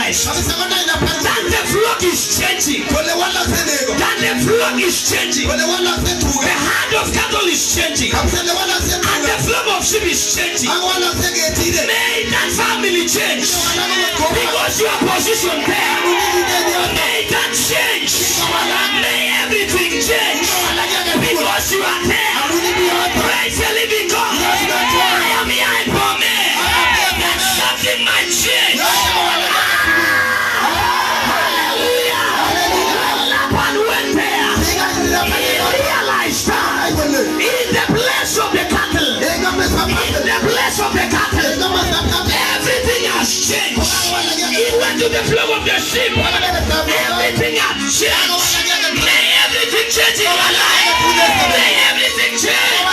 realized that the flock is changing. That the flock is changing. The herd of cattle is changing. And the flock of sheep is changing. May that family change. Because your position there. May that change. May everything change. Because you are there. Praise the living God. I am here for me. That something might change. Hallelujah. Laban went there. He realized that in the place of the cattle, everything has changed. He went to the flock of the sheep. Everything has changed. May everything change in your life. May everything change.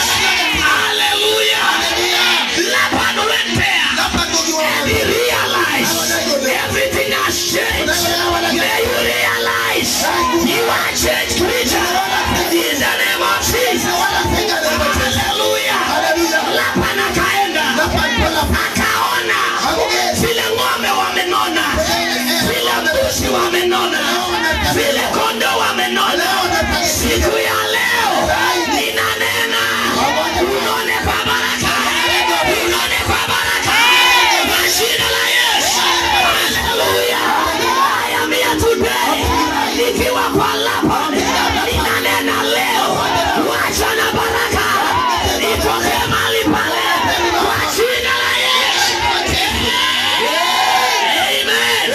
Hallelujah. Laban went there and he realized everything has changed. May you realize you are a changed creature in the name of Jesus. Hallelujah. Laban akaenda akaona vile ng'ombe wamenona, vile mbuzi wamenona, vile kondoo wamenona. Siku ya leo ninanena unone kwa baraka, unone kwa baraka kwa jina la Yesu. Hallelujah. I am here today. Nikiwa kwa Laban ninanena leo wacha na baraka itoke mahali pale kwa jina la Yesu. Amen.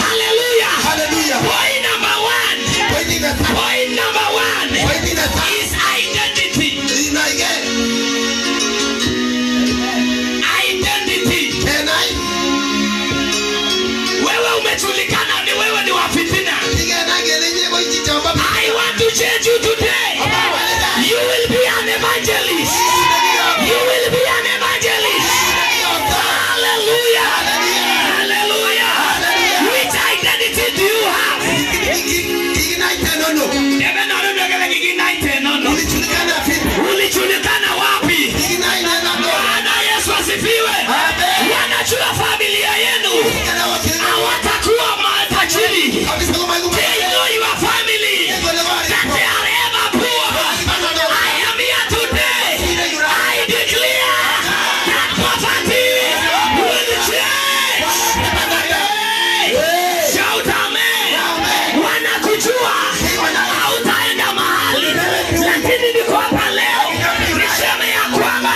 Hallelujah. Point number one is identity. Wewe umejulikana ni wewe ni wa fitina. I want to change you today. You will be an evangelist. You will be an evangelist. Hallelujah. Which identity do you have? Ulijulikana wapi? Bwana Yesu asifiwe. Wanajua familia yenu hawatakuwa matajiri. They know your family that they are ever poor. I am here today. I declare that poverty will change. Shout amen. Wanakujua hautaenda mahali, lakini niko hapa leo niseme ya kwamba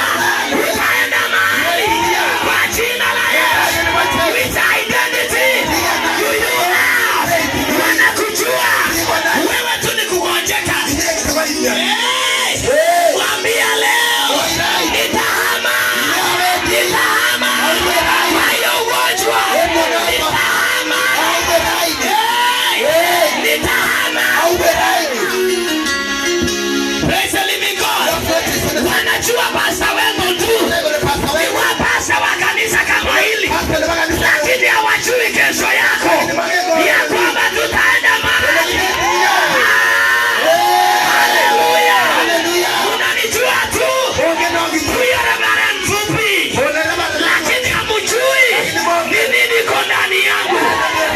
utaenda mahali kwa jina la Yesu. Which identity do you have? Wanakujua wewe tu ni kugonjeka. Mwambia leo nitahama kwa hiyo ugonjwa. Nitahama. Praise the living God. Wanajua pasta wenu tu ni wapasta wa kanisa kama hili, lakini hawajui kesho yako ya kwamba tutaenda mahali. Hallelujah. Unanijua tu huyo rabara mfupi, lakini hamujui ni nini iko ndani yangu.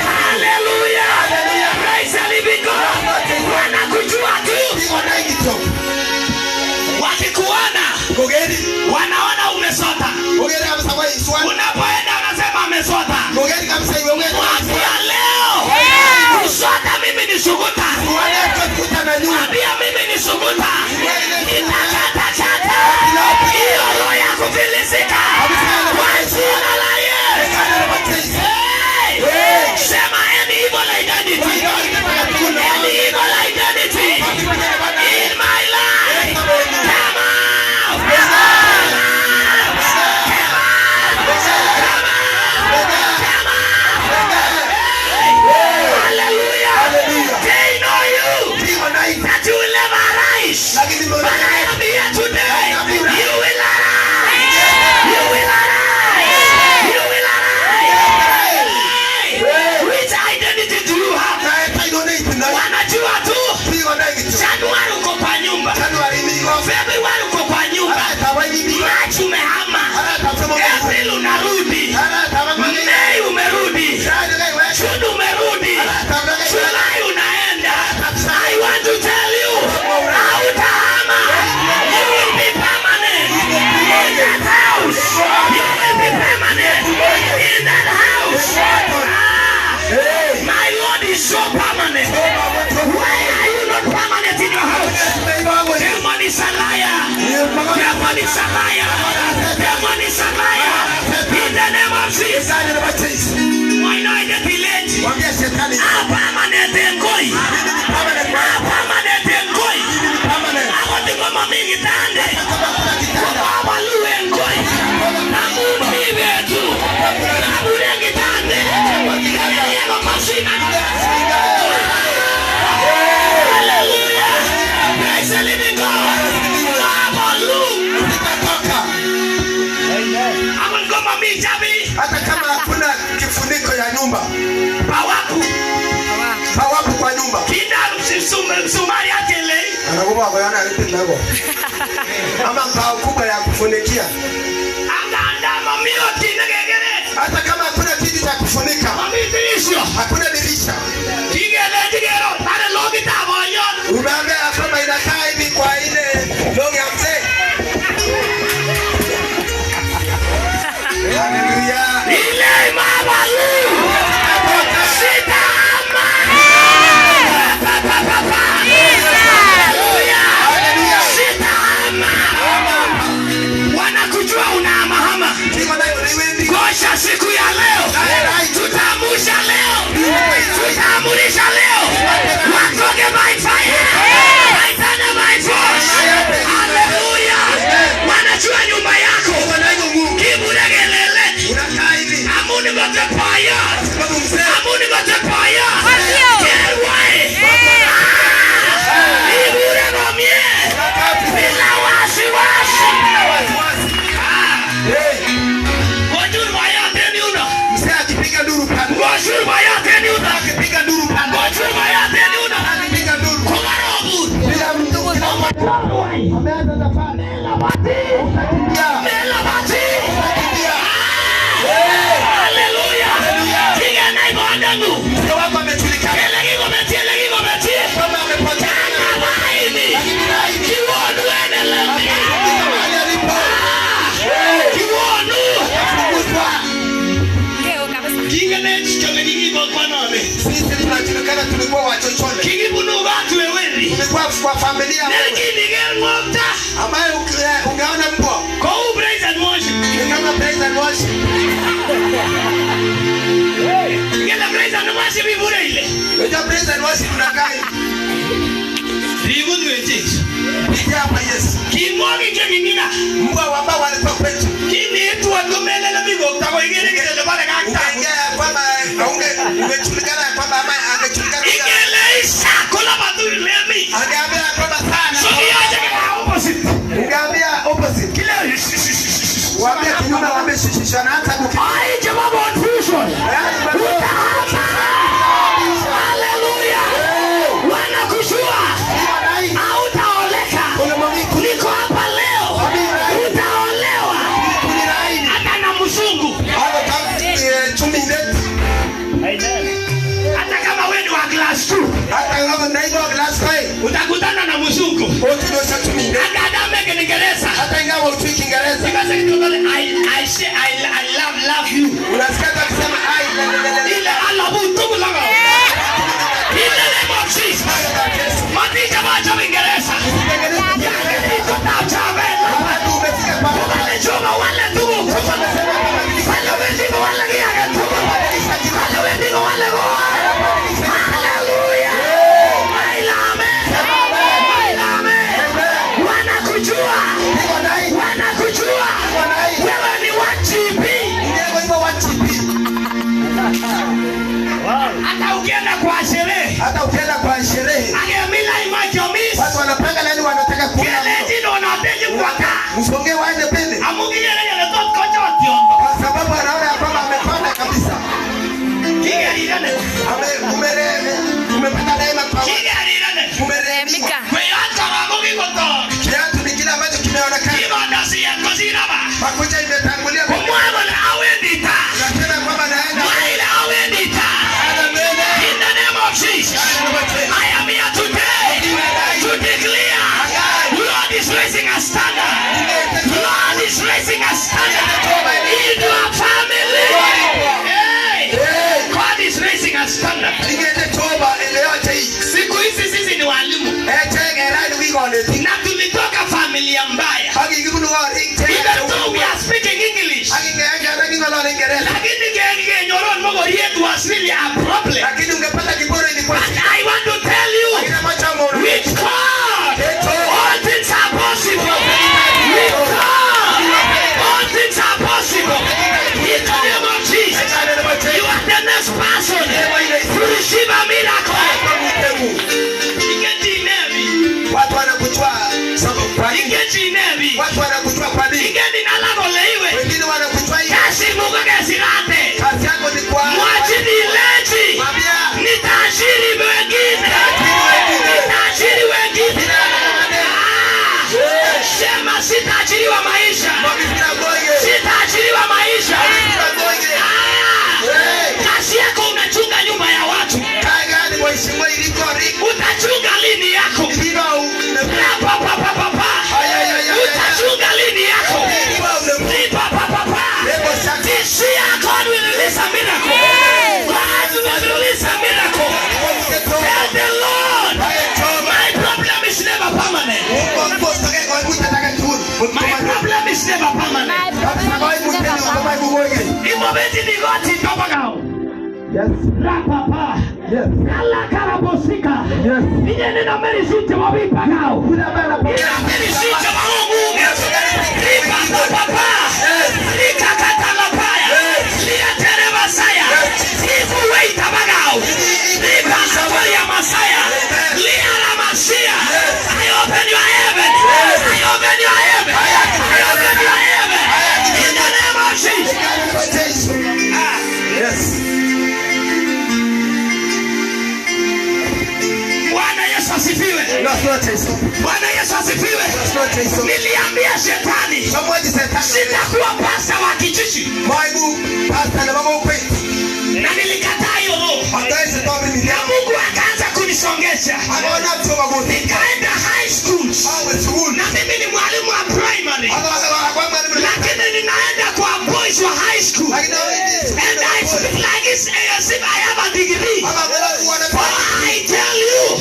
Hallelujah. Praise the living God. Wanakujua tu. Wakikuona wanaona umesota. Unapoenda unasema amesota. Mwambia leo kusota mimi ni shukuta. Mwambia mimi ni shukuta. Nitakata hiyo roho ya kufilisika kwa jina la Yesu. Sema any evil identity. Any evil identity in my life. Come out. Come out. is so permanent. Why are you not permanent in your house? Demon is a liar. Demon is a liar. Demon is a liar. In the name of Jesus. Why not get delayed? Permanent and going. Permanent and going. I want to go to my tande. Baba lu and going. Namu ni vetu. Namu ni tande. Yego machine. Hallelujah. Praise the living God. Baba lu. I want to go to my jabi. Hata kama hakuna kifuniko ya nyumba. Hawapo kwa nyumba. Kinda sumari yake ile. Anakuwa kwa yana alipi nago. Ama mbao kubwa ya kufunikia. Anga mamio kinegegere. Hata kama hakuna kiti cha kufunika. Mamidirisho. Hakuna dirisha. Digero. Pale logi taboyo. Umeambia kama inakaa hivi kwa ile logi ya mzee. Hallelujah. Ile mabalu. Siku ya leo tutamusha leo, tutamurisha leo, watoke by fire, waitane by force. Hallelujah. Wanajua nyumba yako kiburegelele, amuni gote paya, amuni gote paya, kerwai ibure nomie bila wasiwasi. Goshur bayate ni uta kipiga duru pande. Goshur bayate ni uta kipiga duru. Kumarobu. Bila mtu kutamwai. Ameanza safari. Mela bati. Mela bati. Hallelujah. Kiga na ibandangu. Ndio wako amejulikana. Elegi gometi. Kama amepotea. Baini. Kiwonu enelemi. Mahali alipo. Kiwonu. Sisi tunajulikana tulikuwa wachochole. Tulikuwa kwa familia ambayo ungeona mbwa. Ungeona praise and worship. Ngela praise and worship ibure ile. Unajua praise and worship unakai. Ribu ngweje. Pia hapa Yesu. Kimwagi kingina. Mbwa ambao walikuwa kwetu. Kini tu akomele na bigo tako ingine kile pale kaka. Kwamba umejulikana kwamba ama amejulikana. Ingeleisha kola baduri lemi. Angeambia kwamba sana. So yaje kama opposite. Ungeambia opposite. Kile waambie kinyume waambie shishana hata ai jamaa confusion. Hallelujah. Wanakushua. Hautaoleka. Kuliko hapa leo. Utaolewa. Hata na mzungu. Hata kama wewe ni wa class 2. Hata kama ndio wa class 5. Utakutana na mzungu. Hata Adam Kiingereza. Hata ingawa hujui Kiingereza. I love you. Unasikia akisema ile alabutu langa. Ile name of Jesus. Mati jamaa cha Kiingereza. watu umefika kwa Wale choma wale tu. Wale wengi wale kia tu. Wale wengi wale hallelujah. Wanakujua. Wewe ni wachipi. Hata ukienda kwa sherehe. Angemila imajomis. Watu wanapanga nani wanataka kuona. Kile jino unapeje mwaka. Msonge waende pende. Amugile tot tiondo. Kwa sababu anaona kwamba amepanda kabisa. Kigerirane. Umepata neema kwa. Kigerirane. Umeremika. Wewe hata wagogi koto. Kiatu ni kile ambacho kimeonekana. Ibada si ya kozina ba. Makucha imetangulia. Kumwabo na awendita. Unasema kwamba naenda. Maile awendita. In the name of Jesus. I am here today to declare Lord is raising a standard. Lord is raising a standard in your family. Hey, God is raising a standard. was really a problem. Lakini ungepata kiburi ilikuwa But I want to tell you, with God, all things are possible. With God, all things are possible. In the name of Jesus, you are the next person to receive a miracle. watu wanakuchwa sababu kwa nini? Watu wanakuchwa kwa nini? Wengine wanakuchwa hii. Kazi yako ni kwa nitaajiri wengine. Sema sitaajiriwa maisha. Sitaajiriwa maisha. Kazi yako unachunga nyumba ya watu. Utachunga lini yako? Utachunga lini yako? This year God will release a miracle. God will release a miracle. Tell the Lord, my problem is never permanent. My problem is never permanent. Yes. Rapapa. Yes. Kala karabosika. Yes. Ine na merisite wabipagao. Ina merisite waungu. Ripapapa. Rikakatalapaya. Liaterebasaya. Ifu weita bagao. Ripakawaria masaya. Liara masia. I open your heaven. I open your heaven. I open your heaven. In the name of Jesus. Yes. Bwana Yesu asifiwe. Niliambia shetani sitakuwa pasta wa kijiji. Na nilikataa hiyo roho. Na Mungu akaanza kunisongesha. Nikaenda high school. Na mimi ni mwalimu wa primary. Lakini ninaenda kwa boys wa high school. And I feel like it's as if I have a degree. Oh, I tell you,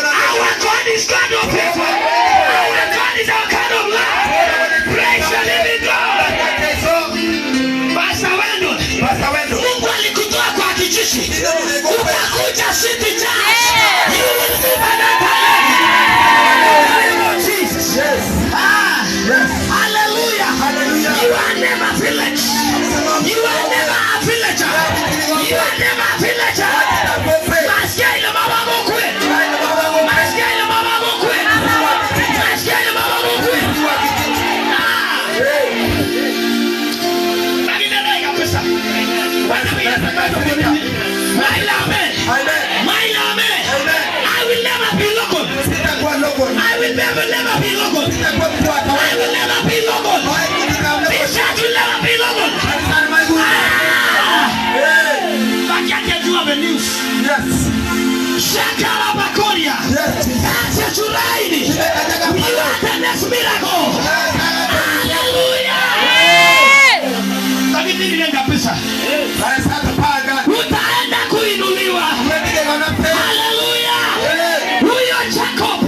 our God is God of people. Our God is our God of love. Praise the living God. Pastor Wendell, Mungu alikutoa kwa kijiji. Utakuja city church. You will move another level. Jesus. Yes. Yes. Hallelujah. Hallelujah. You are never village. You are never a villager. You are never a villager. Maskia ile mama mkwe. Maskia ile mama mkwe. Maskia ile mama mkwe. Bagina na ikapesa. I will never be local. I will never be local. I will never be local. This church will never be local. Back you have a news. Yes. Shakara Bakoria. That's a Julaini. You are the next miracle. Hallelujah. Lakini nilienda pesa. Utaenda kuinuliwa. Hallelujah. Huyo Jacob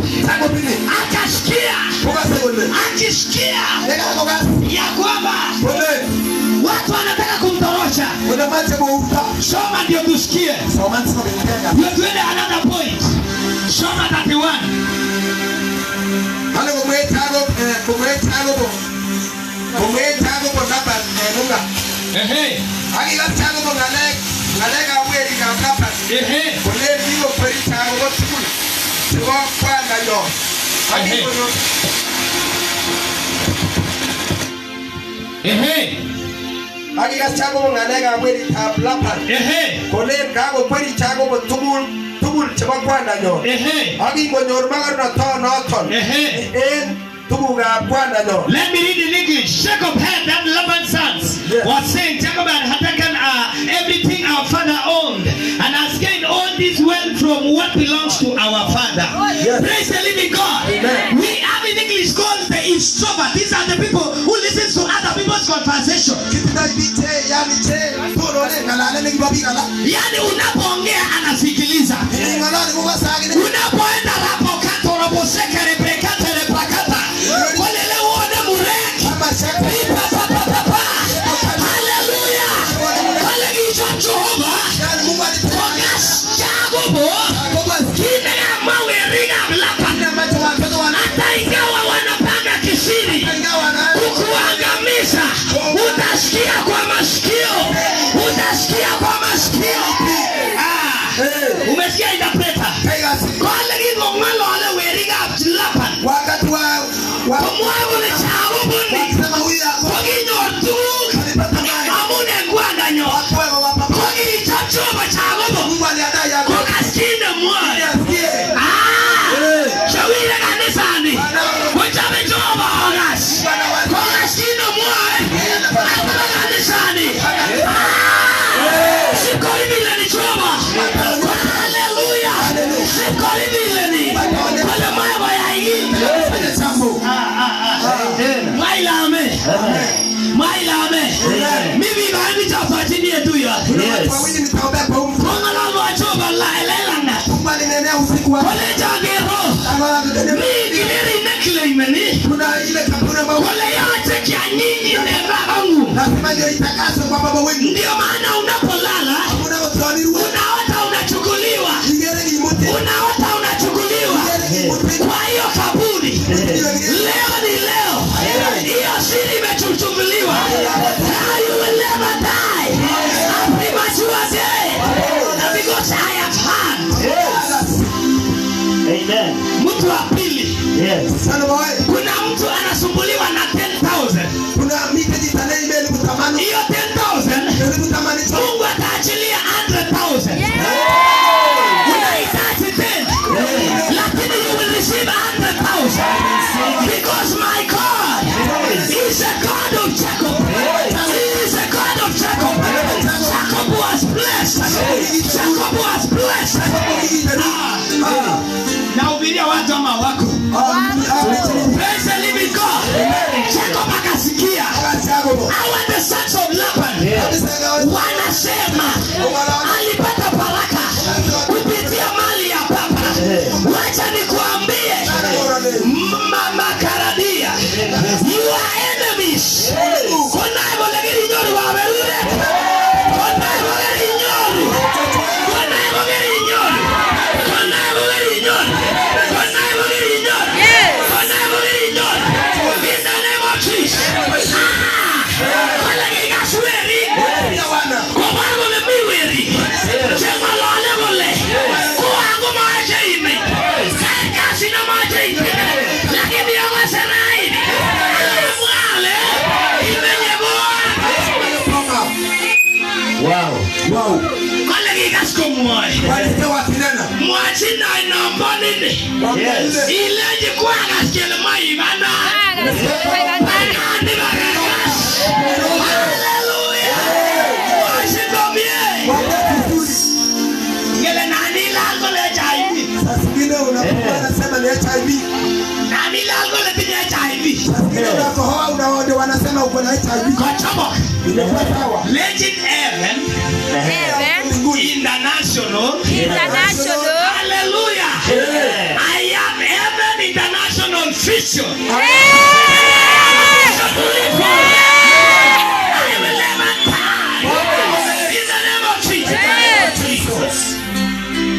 akisikia ya kwamba watu wanataka kumtorosha. Soma ndio tusikie. Ndio tuende another point. Soma 31. Halo kumwetago kwa namba nunga. Akigachago kwa ngalega weli na kapa. Kule bigo kwetago kwa tukuli. Tuwa kwa ngayo. Akigachago kwa ngalega weli tablapa. Kule kago kweli chago kwa tukuli. Tuwa kwa ngayo. Akigonyor magar na ton. Let me read in English. Jacob had that Laban's sons was saying, Jacob had taken everything our father owned and has gained all this wealth from what belongs to our father. Praise the living God. We have in English called the introvert. These are the people who listen to other people's conversation. Yani unapoongea anasikiliza. Unapoenda rapo kato robo sekere brekate repakata. Walele uone mureki. Hallelujah. Wale kisha Jehova. Mailame. Mimi baadhi tafuatilie tu ya. Wawili nitaombea kwa umfu. Mungu na wachoba la elelanga. Mungu alinenea usiku wa. Wale jagero. Mimi nekile imeni. Kuna ile kampuni ambayo wale yote kia nyinyi nenda wangu. Lazima ndio itakaswe kwa baba wengi. Ndio maana unapolala unaota unachukuliwa. Unaota unachukuliwa. Kwa hiyo kaburi. Leo ni leo. Hiyo siri imechuchuliwa. You will never die. I'm premature day. Because I have had. Amen. Mtu wa pili. Yes. Kuna mtu anasumbuliwa na 10,000. Kuna mitaji tanaye mbele kutamani. Hiyo 10,000. Mungu ataachilia 100,000. Unahitaji 10. Lakini you will receive 100,000. Because my God is a God of Jacob. He is a God of Jacob. Jacob was blessed. Jacob was blessed. Na ubiria watu ama wako. Praise the living God. Jacob akasikia. Hawa the sons of Laban. Wanasema alipata baraka kupitia mali ya baba. Wacha nikuambie mama Karadia, you are enemies. Kuna ibogeri nyoru wa berure. Kuna ibogeri nyoru. Kuna ibogeri nyoru. Kuna ibogeri nyoru. Kuna ibogeri nyoru. Kuna ibogeri nyoru. In the name of Jesus. Wala kikasweri. Kwa wangu miwiri. Chema lole gole. Kwa wangu mawache ime. Kaya sina mawache ime. Lakini ya waserai. Mwale. Wow. Wala kikasko mwai. Walitewa kinena. Mwachi na inambonini. Yes. Ileji kwa kaskele maibana. Bakani bakakas. Hallelujah. Mwachi domie. Ngele nani lalgo le HIV. Sasa ngine unakuwa unasema ni HIV. Nani lalgo le tinye HIV. Sasa ngine unakohoa unaona wanasema uko na HIV. Kochomo. Imekuwa sawa. Legend Heaven. International. Hallelujah. I am Heaven International official. I will never die. In the name of Jesus.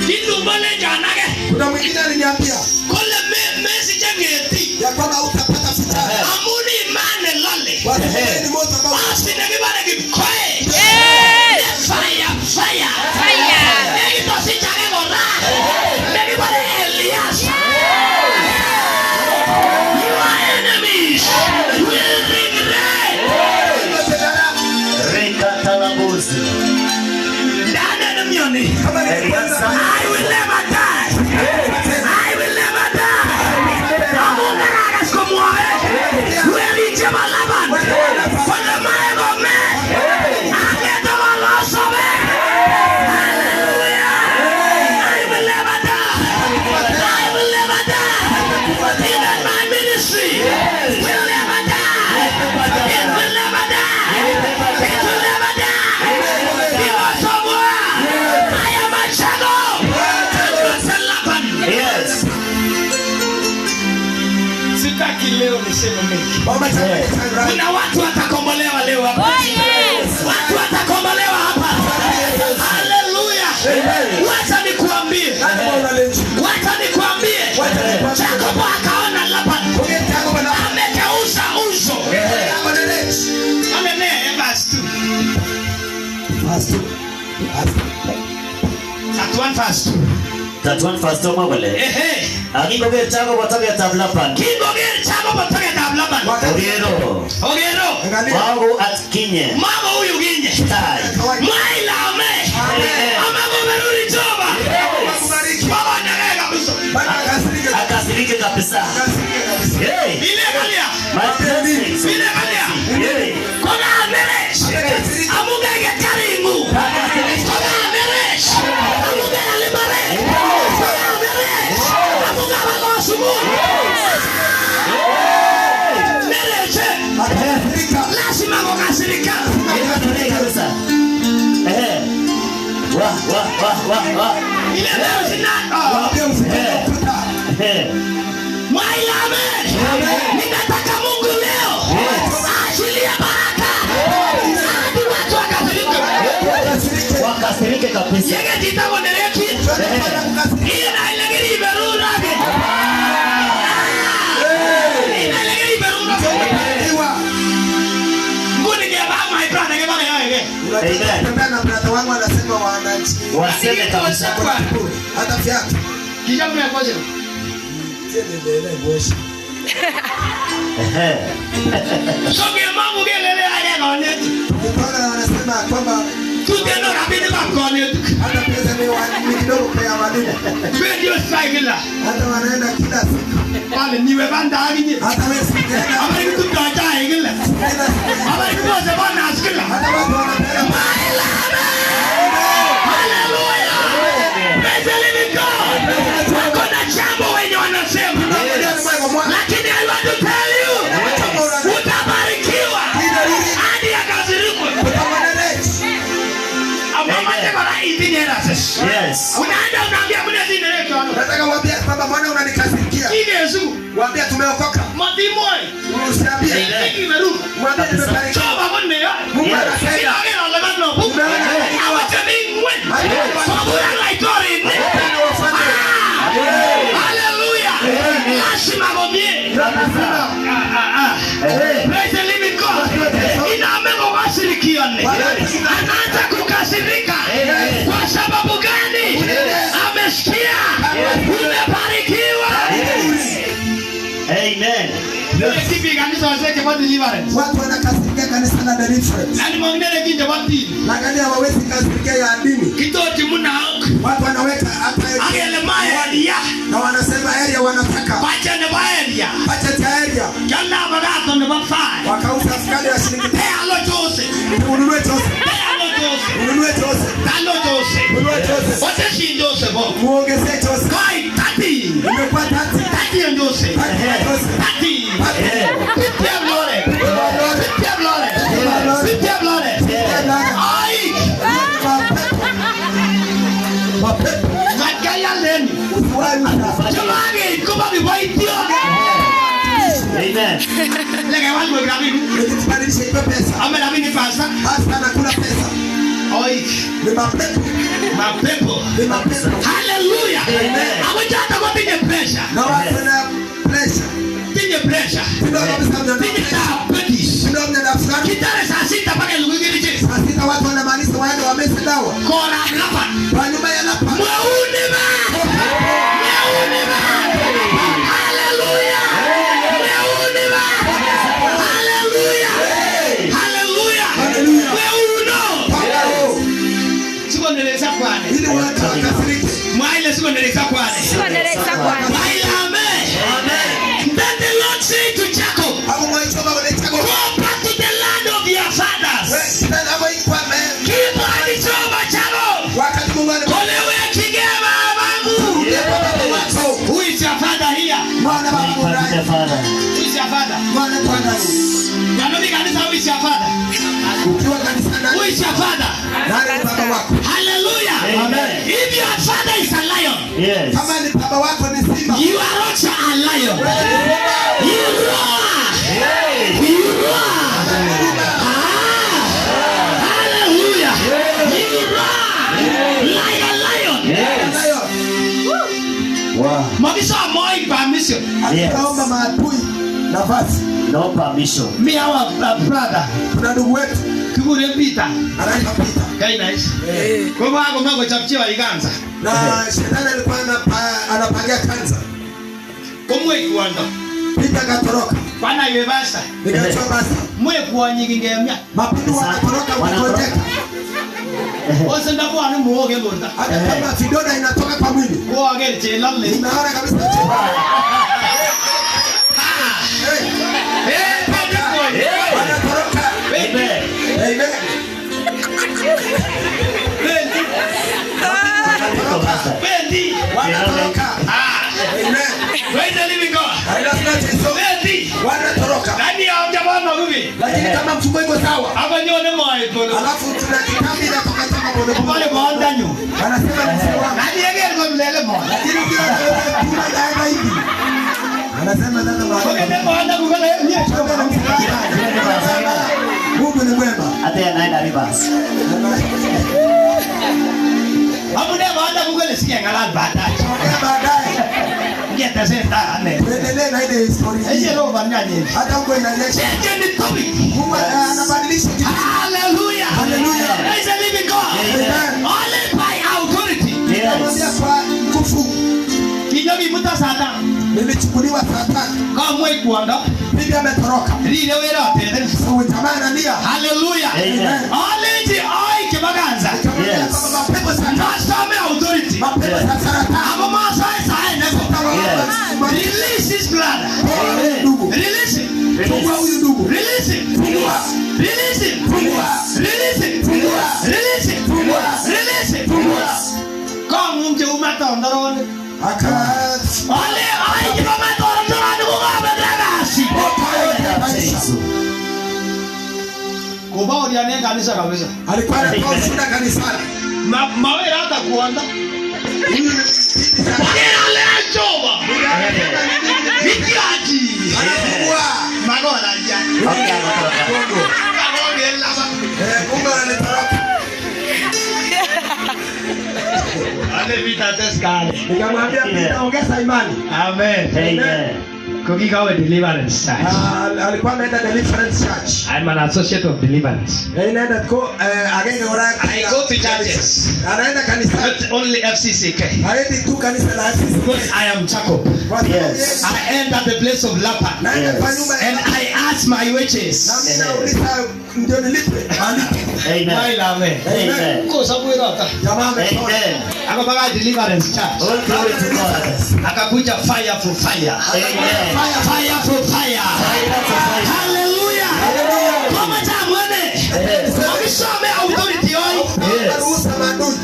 Kitu mbele janage. Kuna mwingine aliniambia Kole message ngeti. ya kwamba utapata fitara. Amuni imane lale. Watu ni moto ambao Asine kibane kikoe. Fire. Negi tosi chage gora. Negi bale Elias. You are enemies. You will regret. Rekatalabuzi. Dada na mioni. kama ni kwanza I will never die. I will never die. Amunga ragas como a Weli chema laban. Cuando mae gome. Aketo baloso be. Hallelujah. I will never die. I will never die. Even my ministry will never die. It will never die. It will never die. Because of what? I am a shadow. Yes. Sitaki leo niseme mengi. mama chakula. Kuna watu watakombolewa leo hapa. Watu watakombolewa hapa. Hallelujah. Wacha nikuambie. Wacha nikuambie. Jacob akaona Laban. Amegeuza uso. Amenea verse 2. Verse 2. That one first time wale. Ehe. Akigoge chako botoke tablapan. Kingogeri chako botoke tablaban. Ogero. Wangu atkinye. Mama huyu ginye. Tai. Maila ame. Ama gomeruri choba. Baba nagaye kabisa. Akasirike kabisa. Hey. Ile kalia. My blessings. Ile kalia. Hey. Kona ameresh. Amuga gekarimu. Kona ameresh. Amuga alimare. Kona ameresh. Amuga balosumu. Mereche. Lazima Ile leo sina. Waambie msipende ukuta. Mwailame. Ninataka Mungu leo achilie baraka. Hadi watu wakasirike. Wakasirike kabisa. Yeye jitako nereki. Ina ilegiri berura. Ina ilegiri berura. Nguni ngia ba my brother ngia ba yeye. Unataka na brother wangu anasema wananchi. Waseme kabisa. Hata viatu. Kijabu ya kwaje? Tende boshi. Soge mamu gelele aje ngone. Mbona wanasema kwamba Tutendo rapide ba ngone. hata pesa ni kidogo kwa madini. Radio cycle. Hata wanaenda kila siku. Wale niwe banda hadi. Hata wewe sikienda. Abali kutaja ingile. Abali kuoza bana askila. Hata watu wanapenda Hallelujah. Praise the living God. Kuna jambo wenye wanasema. Lakini I want to tell you. Utabarikiwa. Hadi akazirikwe. Amama tebara idinera sasa. Yes. Unaenda unaambia kuna dinera kwa. Nataka waambie kwamba mbona unanikasirikia? Kile Yesu. Waambie tumeokoka. Madimoi. Usiambie. Hiki meru. Waambie tumebarikiwa. Choba bonne ya. Mungu anasema. Kila ngeno lebano. Awatebingwe. Sabura laitori. Hallelujah. Lazima gomie. Praise the living God. Inaamego kasirikiane. Anaanza kukasirika. Kwa sababu gani? Amesikia. Umebarikiwa. Amen. Kipi kanisa wazeke kwa deliverance. Watu wanakasirikia kanisa la deliverance. Nani mwingine kinje wati. Lakini hawawezi kasirikia ya dini. Kitoti muna. Watu wanaweka hata Agele maya. na wanasema area wanataka. Pacha ne baeria. Budget ya area. Jana bagato ne bafai. Wakauza askari ya shilingi Pe alo jose. ununue Jose. Pe alo jose. Ununue Jose. Talo jose. Ununue Jose. Wote si jose bo. Muongezee Jose. Kai tati. Imekuwa 30. Tati ya jose. Tati. Pia blore. Pia blore. Pia blore. Ai. Mapepo. Magaya leni. Jamani, kuba biwaitio. Amen. Lege wangu grabi. Ukibadilisha hiyo pesa. Ame na mimi pasa. Hasa anakula pesa. Oi. Ni mapepo. Mapepo. Ni mapepo. Hallelujah. Awajata kwa pinye pressure. Na watu na pressure. Pinye pressure. Kidogo kabisa mna Pinye diabetes. kidogo mna daftari. Kitare saa sita mpaka lugugiri je. Sasa watu wanamaanisha waende wameze dawa. Kora lapa. Kwa nyumba ya lapa. Mwauni ba. Mwauni ba. Hallelujah. Mwauni ba. Hallelujah. Hallelujah. Hallelujah. Mwauno. Siko ndeleza kwane. Ili watu wakasirike. Mwaile siko ndeleza kwane. Mwaile amen. Then the Lord said to Jacob, Hapo mwaisoma wale chago. go back to the land of your fathers. Wewe hapo ikwa Kipo alichoma chako. wakati Mungu anakuja Olewe kigema babu. baba wako. Who is your father here? Mwana baba Ibrahim. Who is your father? Mwana Bwana. Yanoni kanisa, who is your father? Ukiwa kanisani Who is your father? nani baba wako? Hallelujah. Amen. If your father is a lion, Yes. Kama ni baba wako ni simba. you are also a lion. You roar. You roar. Hallelujah. You roar like a lion. Yes. Wow. Mabisa moi permission. Ataomba maadui nafasi. No permission. Me our brother. Kuna ndugu wetu Kibure Peter. anaitwa Peter. Kai nice. Kwa hivyo hapo mambo chapchiwa ikanza. Na shetani alikuwa anapangia kanza. Komwe kuanda. Peter akatoroka. Bana yebasa. Nikachua basi. Mwe kuanyiki ngemya. Mapindu wanatoroka wakitoroka. Wose ndako ane muoge murta. Hata kama vidonda inatoka kwa mwili. Kuoge chelalle. Unaona kabisa chemba. Pande kwa. Wanatoroka. Amen. Amen. Bendi. Wanatoroka. Amen. Praise the living God. Bendi. Wanatoroka. Nani hawajabana hivi? Lakini kama mfumo iko sawa. Hapa nyone mwa ipono. Alafu tuna kitambi na anasema pole Pole bonda nyu. anasema ni sawa. Nani yeye ngo mlele bonda. Lakini pia kuna daima hivi. Anasema dada Kwa bwana. nini bonda kugala yeye? Mungu ni mwema. Ate anaenda reverse. Amune bonda kugala sikia ngalal baadaye. Baadaye Ngeta sasa ane. tuendelee na ile historia. Ese lo banyanye. Hata huko inanyesha. Change the topic. Mungu anabadilisha kitu. Hallelujah. Hallelujah. Praise the living God. Amen. Only by authority. Anamwambia Yes. kwa nguvu. Kinyogi muta satan. Nilichukuliwa Satani. Kama mwe kuanda. Bibi ametoroka. Lile wera tete. Sawa jamaa analia. Hallelujah. Amen. Only the oi kibaganza. Yes. Mapepo sana. Nasame authority. Mapepo sana. Abo masai sai neko. Release his blood. Ndugu. Release it. Fungua huyu ndugu. Release it. Fungua. Release it. Fungua. Release it. Fungua. Release it. Fungua. Release it. Fungua. Kama mje umata ondoron. Ole ai kama ondoron ko abadagasi. Kuba uriane kanisa kabisa. Alikuwa anatoa ushuhuda kanisani. Mawera hata kuanda. Wagera le choba. Vikiaji. Anafungua. Magona ya. Okay, anatoroka. Magona lava. Mungu ananitoroka. Ale vita teskale. Nikamwambia nitaongeza imani. Amen. Amen. Kukikawe deliverance church. Alikuwa anaenda Deliverance Church. I'm an associate of deliverance. Inaenda ko agenge ora. I go to churches. Anaenda kanisa. Not only FCCK. Haendi tu kanisa la FCC. Because I am Jacob. Yes. I enter the place of Lapa. Naenda kwa nyumba And I ask my wages. na mimi nauliza ndio nilipe. Amen. Amen. Amen. Kwa sababu hata Jamaa ametoa. Amen. akapaka deliverance church. All glory to God. Akakuja fire for fire. Amen. Fire for fire. Hallelujah. Kama jamani. Wakisome authority oi. Ruhusa maadui.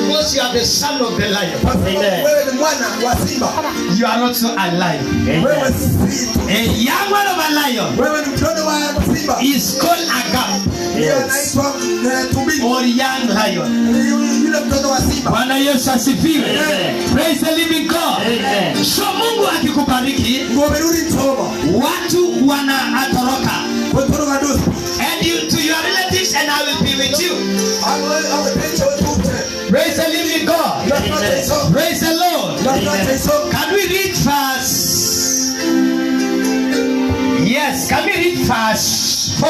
Because you are the son of the lion. Amen. Wewe ni mwana wa simba. You are not so alive. Wewe Amen. si tu. A young one of a lion Wewe ni mtoto wa simba. is called Agap Yeye Yes. anaitwa tumbili. or young lion. Yule mtoto wa simba. Bwana Yesu asifiwe. Amen. Praise the living God. Amen. So Mungu akikubariki, Ngomerudi Toba. watu wanatoroka. Kutoroka dosi. And you to your relatives and I will be with you. Awe pecho tute. Praise the living God. Tunapata hizo. Praise the Lord. Tunapata hizo. Can we read verse? Yes, can we read verse 4?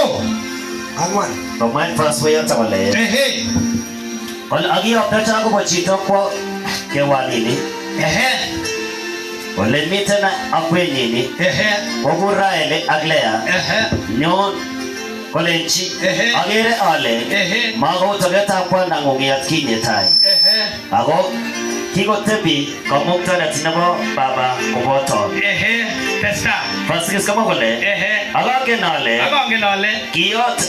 Angwan. Pamain verse way ata wale. Ehe. Wala agi opta changu po chito kwa kewalini. Ehe. Wale mitena akwenyini. Ehe. Waguraele aglea. Ehe. Nyon kolenchi. Ehe. Agere ale. Ehe. Mago tageta kwa nangungiat kinyetai. Ehe. Ako kikotebi kamuktanet nebo baba koboton. Ehe. Testa. Francis kama kole. Ehe. Agangen ale. Akongen ale. Kiyot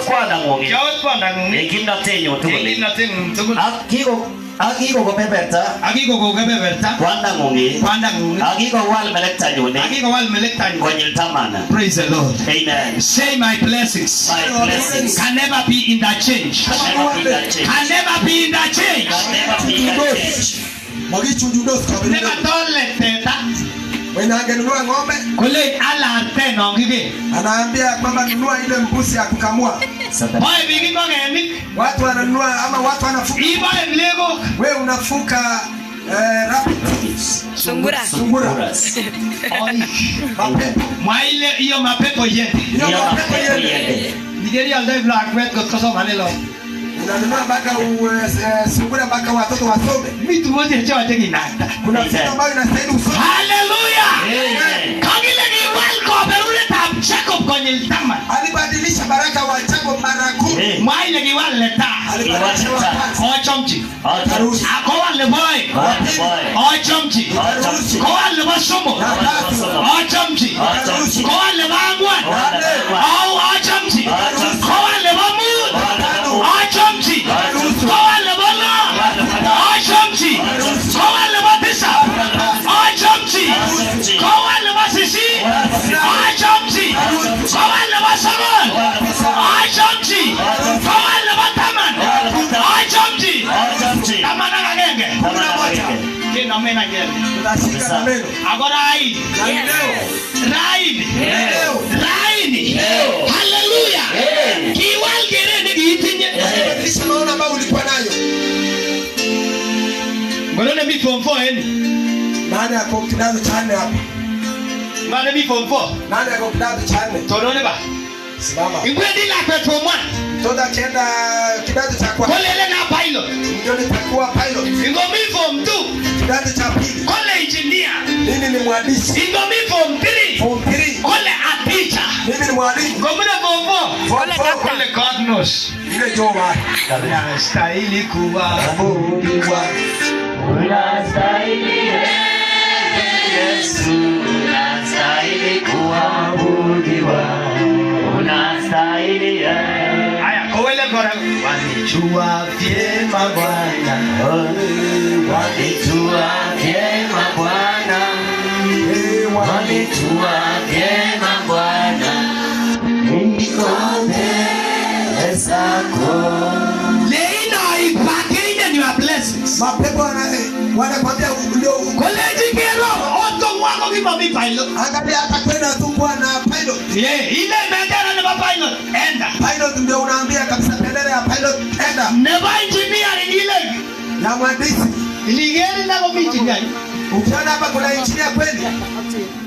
kwa nangungi. Kiot bondangung. Kimnatenyu tugul. Kimnatengung tugul. Akiko kopeperta. Akiko kebeberta. Kwandangungi. Kwandangung. Akikowal melektanyuni. Akikowal melektanyu. Konyil taman. Praise the Lord. Amen. Say my blessings My blessings can never be interchanged. never be that change. Can never be interchanged. Never be that change. Magichunju dosi kabisa. Never told teta. Wewe angenunua ng'ombe, Kule ala ante nongige. anaambia kwamba nunua ile mbuzi ya kukamua. Boy bigi ngogenik. Watu wananunua ama watu wanafuka. Iba mlego. Wewe unafuka rabbit. Sungura. Sungura. Oi. Mapepo. Mwaile iyo mapepo yete. Hiyo Hiyo mapepo mapepo yeye. yende. Nigeri alde black wet got koso manelo. Unanunua mpaka sungura mpaka watoto wasome. Vitu moja cha wajegi nata. Kuna vitu ambavyo inastahili usome. Hallelujah. Amen. Kangile ni welcome berule tab Jacob konyel tama. Alibadilisha baraka wa Jacob mara 10. Mwaile ni wale ta. Alibadilisha wa Ochomchi. Atarusi. Akowale boy. Boy. Ochomchi. Atarusi. Kowale basomo. Ochomchi. Atarusi. Kowale bangwan. Au ochomchi. Kowale bamud. Ochomchi. Kowale bala. Ochomchi. Kowale babisa. Ochomchi. Kowale basisi. Ochomchi. Kowale basagon. Ochomchi. Kowale bataman. Kina mena gani? Tunashika na meno. Agora aí. Raini. Hallelujah. Kiwal gere ni gitinye. Badilisha maono ambayo ulikuwa nayo. Ngolone mi form 4 eni. Nani yako kidato cha 4 hapa? Ngolone mi form 4. Nani yako kidato cha 4? Tolone ba. Simama. Ingwendi la kwa form 1. Toda kienda kidato cha 4. Kolele na pilot. Ndio nitakuwa pilot. Ingomi form 2. Kidato cha 2. Kole engineer. Mimi ni mhandisi. Ingomi form 3. Form 3. Kole a teacher. Mimi ni mwalimu. Ngomuna form 4. Form 4. Kole God knows. Ile jowa. Stahili kuwa. Abudiwa. Unastahili Yesu, unastahili kuabudiwa, unastahili. Haya, kowele kora. Wanijua vyema Bwana, wanijua vyema Bwana, wanijua vyema Bwana, niko mbele zako. Leina ipakine ni wa blessings. Mapepo wanakwambia ndio College kero oto wako kima mi pilot. angalia hata kwenda tu kwa na pilot. Ile bendera ni ba pilot. Enda. Pilot ndio unaambia kabisa bendera ya pilot enda. Never engineer ile. Na mhandisi. Iligeri na kwa engineer. Ukiona hapa kuna engineer kweli?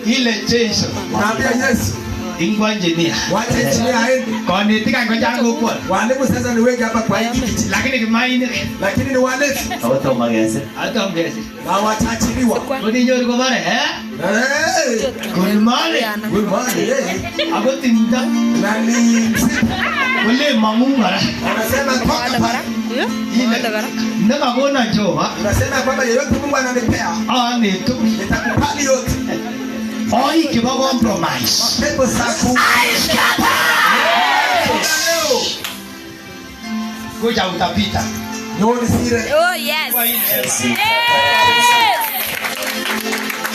Ile Yesu. Naambia Yesu. Ingwa engineer. Wacha engineer aende. Kwa nitika ngoja yangu kwa. Walimu sasa ni wengi hapa kwa hiki kiti. Lakini kimaini. Lakini ni walevi. Auto magese. Hata ongezi. Na watachiliwa. Udinyo kwa bare Good morning. Good morning. Ako tinda. Nani? Wale mangungara. Anasema toka pale. Ndaka kona joa. Anasema kwamba yeyote Mungu ananipea. Ni tu. Nitakupali yote. Oi kiba compromise. Pepo saku. Ngoja utapita. Nyoni sire. Oh yes. Yes. Yes.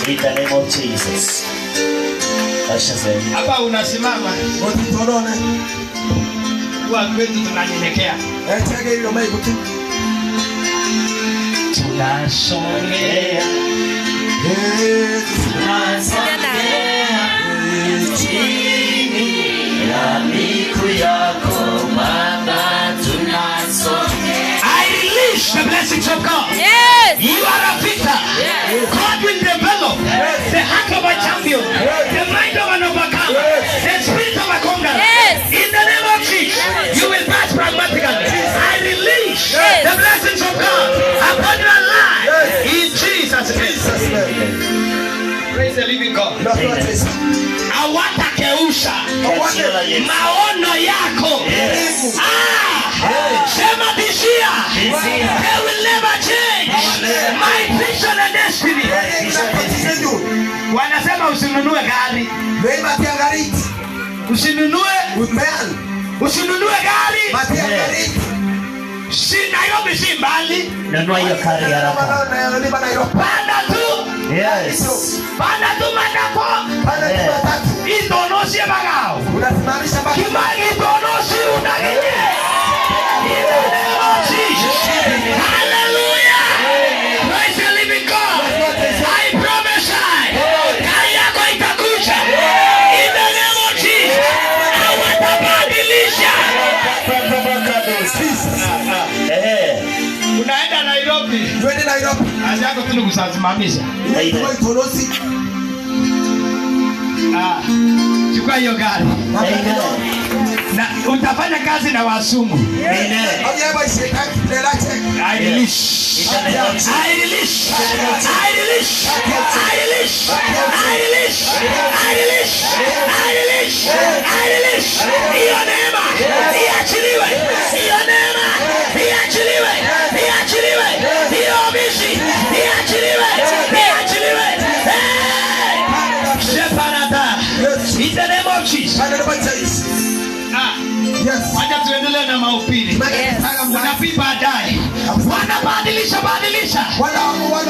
In the name of Jesus. Hapa unasimama. Wote tunaona. Kwa kwetu tunanyenyekea. Chege hilo mai kuti. Tunasongea. Tunasongea chini ya miguu yako Baba, tunasongea. I release the blessings of God. Yes. You are a victor. God will develop the heart of a champion, the mind of an overcomer, the spirit of a conqueror. In the name of Jesus, you will pass pragmatically. I release the blessings of God upon your life. In Jesus' name. Praise the living God. Awatakeusha maono yako. Sema bishia. They will never change my vision and destiny. Wanasema usinunue gari. Usinunue gari. Si Nairobi si mbali. Nunua hiyo kari haraka. Panda tu. Yes. Panda tu matapo. Itonosi bagao. Kimagi itonosi unagije. In the name of Jesus. Hallelujah. Praise the living God. I prophesy. Kari yako itakuja. In the name of Jesus. Hawatabadilisha. Unaenda Nairobi. Twende Nairobi. Kazi yako tu ni kusimamisha. Inaitwa Itorosi. Chukua hiyo gari. Na utafanya kazi na wasungu. Onyeba ishetaki lela check. I release. I release. I release. I release. I release. I release. I release. I release. Hiyo neema iachiliwe. Hiyo neema iachiliwe. Iachiliwe. Hiyo bishi iachiliwe. Iachiliwe. Sheparata. In the name of Jesus. Yes. Wacha tuendelee na mahubiri. Unabii baadaye. Wanabadilisha.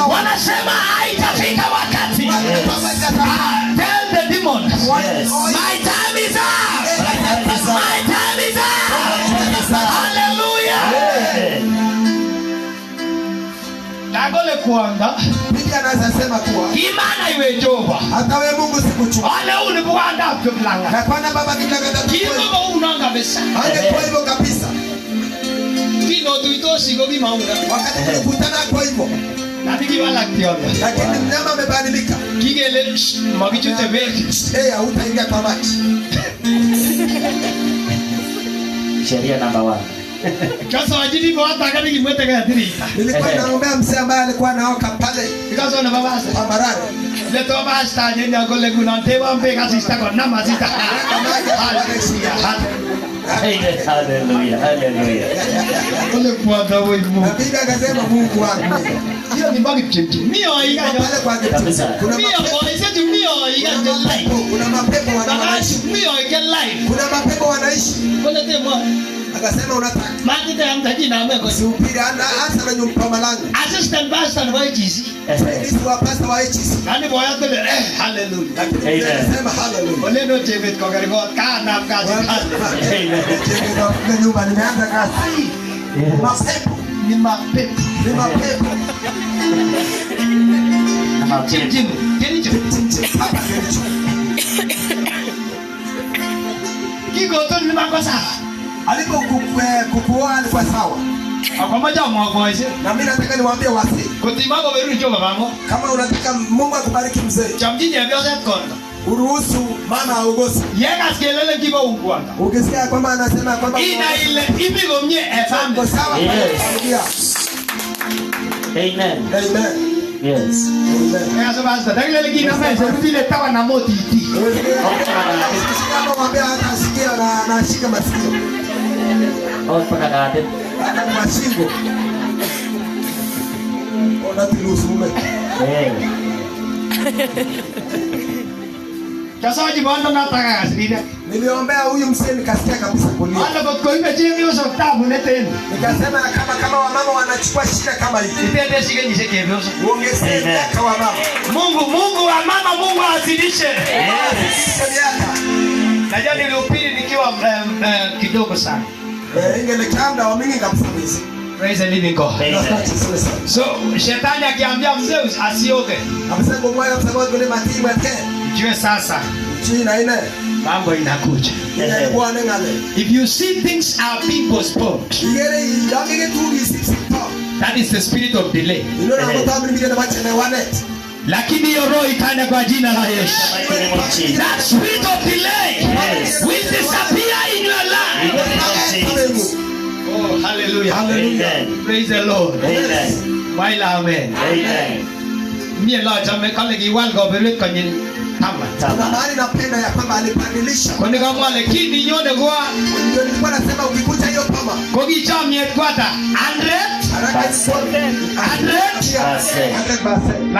Wanasema haitafika wakati. Tell the demons. Yes. My time is up. My time is up. Hallelujah. Nagole kuanga. Bibi anaweza sema kuwa Kimana iwe Jehova. hata wewe Mungu sikuchukua. Ale uni buanda kublanga. Na kwa baba kiblanga tatu. Kimo unanga besa. Angekuwa hivyo kabisa. Kino tuitosi gogi maunga. Wakati tulikutana kwa hivyo. Nabiki wala kionda. Lakini mnyama amebadilika. Kigele magicho tebeki. Hautaingia kwa maji. Sheria namba 1. Kasa wajini kwa hata kani kimwete kaya tiri. Nilikuwa naombea mzee ambaye alikuwa anaoka pale. Kasa wana babasa. Amarani. Leto babasa nyenya gole kuna tewa mpeka sista kwa nama sista. Hallelujah. Hallelujah. Gole kuanda woi mu. Na bibi akasema Mungu wangu. Hiyo ni bagi chimchi. Mio iga Pale kwa Kabisa. kuna mio kwa isetu mio iga life. kuna mapepo wanaishi. Mio iga life. Kuna mapepo wanaishi. Gole temo. Akasema unataka Makita ya mtaji na ameko. siupige hata na nyumba malango. Assistant pastor wa HC. Hizi wa pasta wa HC. Nani boya tele hallelujah. Amen. Anasema hallelujah. Ole no David kwa gari kwa kana mkazi kazi. Kwa nyumba nimeanza kazi. Mapepo Ni mapepo. ni mapepo. Chim chim. Keni chim. Hapa ndio. Kiko to ni makosa. Alipokuoa alikuwa sawa. Akomaja mwakoise. Na mimi nataka niwaambie wasi. Kutimako beru njo babango. Kama unataka Mungu akubariki mzee, Chamjini ya bioset kondo. uruhusu mama aongoze. Yega skelele kibo ungwanga. Ukisikia kwamba anasema kwamba Ina ile ibigo mnye Mungu efambo. sawa. Yes. Amen. Amen. Yes. Amen. Kaya so basta. Dagilele kina mese rutile tawa na moti iti. Kama mwambie hata asikia na anashika masikio. Paka natin. Hata mashingo. Ona tilusu mume. Kasa waji bando na taka kasirine. Niliombea huyu mzee nikasikia kabisa kulia. Wanda kotko ime chimi uso tabu neteni. Nikasema kama wamama wanachukua shida kama hii. Itende shike njise kebe uso. Uongezee miaka wa mama. Mungu wa mama, Mungu azidishe. Miaka. Najua nilihubiri nikiwa kidogo sana. Ingelekanda wa mingi kabisa. Praise the living God. So, shetani akiambia mzee asioge. Amesema moyo msamaha kule matini mweke. Jue sasa China ine. mambo inakuja. Ile bwana ngale. If you see things are being postponed, Ile yangege tu isi. that is the spirit of delay. Ilo na mtamu ni bila machene wanet. Lakini hiyo roho itaenda kwa jina la Yesu. That spirit of delay will disappear in your life. Oh, hallelujah. Amen. Praise the Lord. Amen. Waila amen. Amen. Mie la chame kale kiwal go belet kanyin tama. Na mahali napenda ya kwamba alipadilisha. Koni kama le kini nyone kwa Ndio nilikuwa nasema ukikuta hiyo kama kogi chamye kwata 100 haraka 100%. 100%.